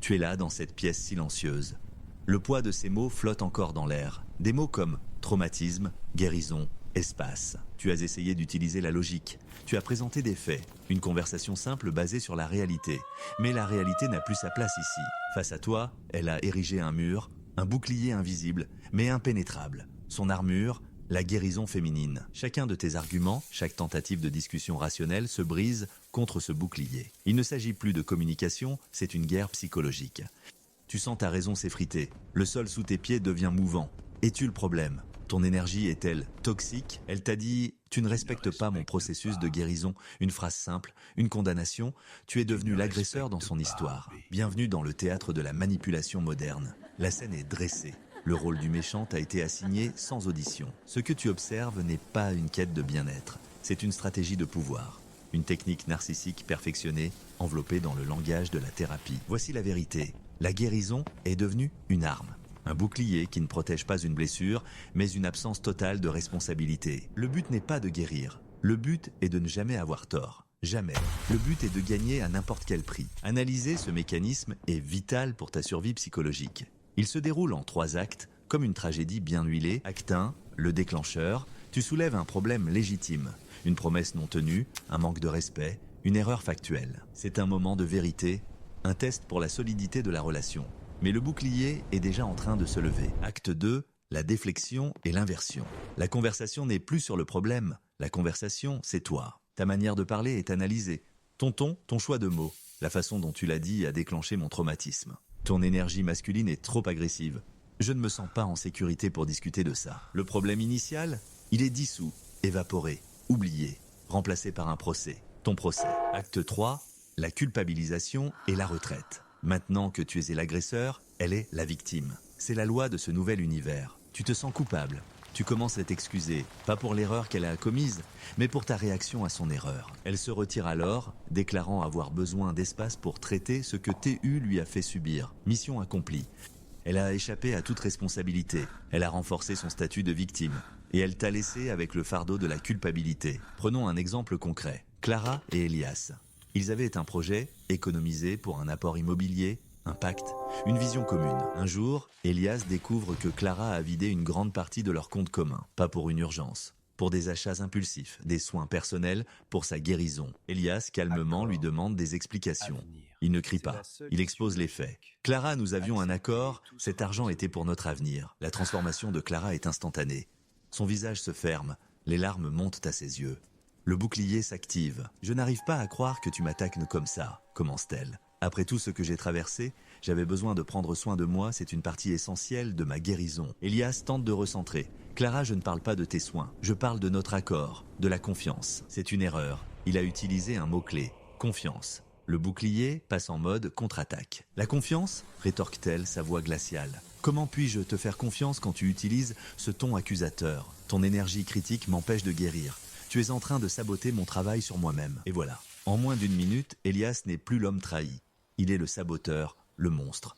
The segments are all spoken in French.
Tu es là dans cette pièce silencieuse. Le poids de ces mots flotte encore dans l'air. Des mots comme traumatisme, guérison, espace. Tu as essayé d'utiliser la logique. Tu as présenté des faits, une conversation simple basée sur la réalité. Mais la réalité n'a plus sa place ici. Face à toi, elle a érigé un mur, un bouclier invisible, mais impénétrable. Son armure, la guérison féminine. Chacun de tes arguments, chaque tentative de discussion rationnelle se brise contre ce bouclier. Il ne s'agit plus de communication, c'est une guerre psychologique. Tu sens ta raison s'effriter. Le sol sous tes pieds devient mouvant. Es-tu le problème ? Ton énergie est-elle toxique ? Elle t'a dit « Tu ne respectes pas mon processus de guérison ». Une phrase simple, une condamnation. Tu es devenu l'agresseur dans son histoire. Bienvenue dans le théâtre de la manipulation moderne. La scène est dressée. Le rôle du méchant t'a été assigné sans audition. Ce que tu observes n'est pas une quête de bien-être. C'est une stratégie de pouvoir. Une technique narcissique perfectionnée, enveloppée dans le langage de la thérapie. Voici la vérité. La guérison est devenue une arme. Un bouclier qui ne protège pas une blessure, mais une absence totale de responsabilité. Le but n'est pas de guérir. Le but est de ne jamais avoir tort. Jamais. Le but est de gagner à n'importe quel prix. Analyser ce mécanisme est vital pour ta survie psychologique. Il se déroule en 3 actes, comme une tragédie bien huilée. Acte 1, le déclencheur. Tu soulèves un problème légitime. Une promesse non tenue, un manque de respect, une erreur factuelle. C'est un moment de vérité, un test pour la solidité de la relation. Mais le bouclier est déjà en train de se lever. Acte 2, la déflexion et l'inversion. La conversation n'est plus sur le problème. La conversation, c'est toi. Ta manière de parler est analysée. Ton ton, ton choix de mots, la façon dont tu l'as dit a déclenché mon traumatisme. Ton énergie masculine est trop agressive. Je ne me sens pas en sécurité pour discuter de ça. Le problème initial, il est dissous, évaporé, oublié, remplacé par un procès. Ton procès. Acte 3, la culpabilisation et la retraite. Maintenant que tu es l'agresseur, elle est la victime. C'est la loi de ce nouvel univers. Tu te sens coupable. Tu commences à t'excuser, pas pour l'erreur qu'elle a commise, mais pour ta réaction à son erreur. Elle se retire alors, déclarant avoir besoin d'espace pour traiter ce que TU lui a fait subir. Mission accomplie. Elle a échappé à toute responsabilité. Elle a renforcé son statut de victime. Et elle t'a laissé avec le fardeau de la culpabilité. Prenons un exemple concret. Clara et Elias. Ils avaient un projet, économiser pour un apport immobilier, un pacte, une vision commune. Un jour, Elias découvre que Clara a vidé une grande partie de leur compte commun. Pas pour une urgence, pour des achats impulsifs, des soins personnels, pour sa guérison. Elias, calmement, lui demande des explications. Il ne crie pas, il expose les faits. Clara, nous avions un accord, cet argent était pour notre avenir. La transformation de Clara est instantanée. Son visage se ferme, les larmes montent à ses yeux. Le bouclier s'active. « Je n'arrive pas à croire que tu m'attaques comme ça », commence-t-elle. « Après tout ce que j'ai traversé, j'avais besoin de prendre soin de moi, c'est une partie essentielle de ma guérison. » Elias tente de recentrer. « Clara, je ne parle pas de tes soins. Je parle de notre accord, de la confiance. C'est une erreur. » Il a utilisé un mot-clé. Confiance. Le bouclier passe en mode contre-attaque. « La confiance ?» rétorque-t-elle, sa voix glaciale. « Comment puis-je te faire confiance quand tu utilises ce ton accusateur ? Ton énergie critique m'empêche de guérir. Tu es en train de saboter mon travail sur moi-même. » Et voilà. En moins d'1 minute, Elias n'est plus l'homme trahi. Il est le saboteur, le monstre,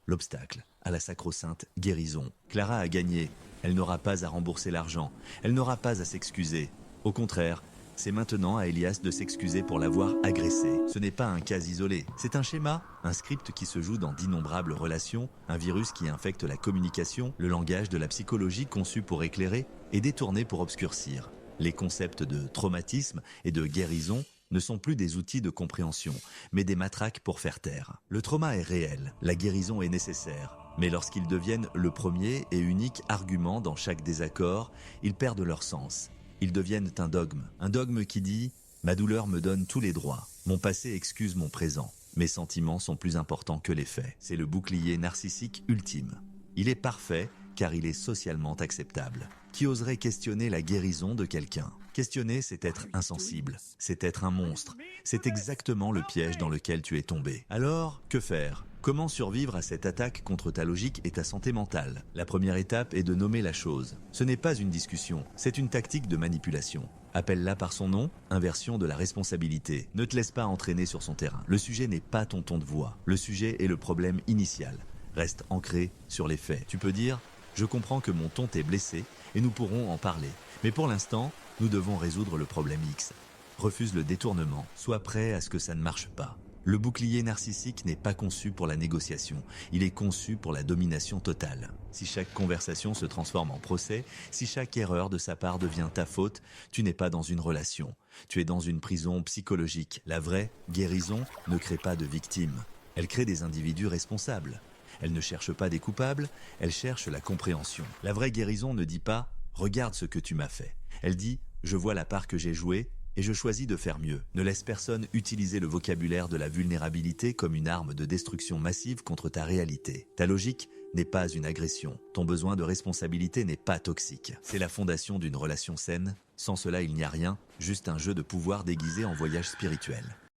l'obstacle à la sacro-sainte guérison. Clara a gagné. Elle n'aura pas à rembourser l'argent. Elle n'aura pas à s'excuser. Au contraire, c'est maintenant à Elias de s'excuser pour l'avoir agressé. Ce n'est pas un cas isolé. C'est un schéma, un script qui se joue dans d'innombrables relations, un virus qui infecte la communication, le langage de la psychologie conçu pour éclairer et détourné pour obscurcir. Les concepts de traumatisme et de guérison ne sont plus des outils de compréhension, mais des matraques pour faire taire. Le trauma est réel, la guérison est nécessaire, mais lorsqu'ils deviennent le premier et unique argument dans chaque désaccord, ils perdent leur sens. Ils deviennent un dogme qui dit « Ma douleur me donne tous les droits, mon passé excuse mon présent, mes sentiments sont plus importants que les faits. » C'est le bouclier narcissique ultime. Il est parfait car il est socialement acceptable. Qui oserait questionner la guérison de quelqu'un ? Questionner, c'est être insensible, c'est être un monstre. C'est exactement le piège dans lequel tu es tombé. Alors, que faire ? Comment survivre à cette attaque contre ta logique et ta santé mentale ? La première étape est de nommer la chose. Ce n'est pas une discussion, c'est une tactique de manipulation. Appelle-la par son nom, inversion de la responsabilité. Ne te laisse pas entraîner sur son terrain. Le sujet n'est pas ton ton de voix. Le sujet est le problème initial. Reste ancré sur les faits. Tu peux dire « Je comprends que mon ton t'est blessé et nous pourrons en parler. Mais pour l'instant, nous devons résoudre le problème X. » Refuse le détournement. Sois prêt à ce que ça ne marche pas. Le bouclier narcissique n'est pas conçu pour la négociation, il est conçu pour la domination totale. Si chaque conversation se transforme en procès, si chaque erreur de sa part devient ta faute, tu n'es pas dans une relation, tu es dans une prison psychologique. La vraie guérison ne crée pas de victimes, elle crée des individus responsables. Elle ne cherche pas des coupables, elle cherche la compréhension. La vraie guérison ne dit pas « regarde ce que tu m'as fait ». Elle dit « je vois la part que j'ai jouée et je choisis de faire mieux ». Ne laisse personne utiliser le vocabulaire de la vulnérabilité comme une arme de destruction massive contre ta réalité. Ta logique n'est pas une agression, ton besoin de responsabilité n'est pas toxique. C'est la fondation d'une relation saine, sans cela il n'y a rien, juste un jeu de pouvoir déguisé en voyage spirituel.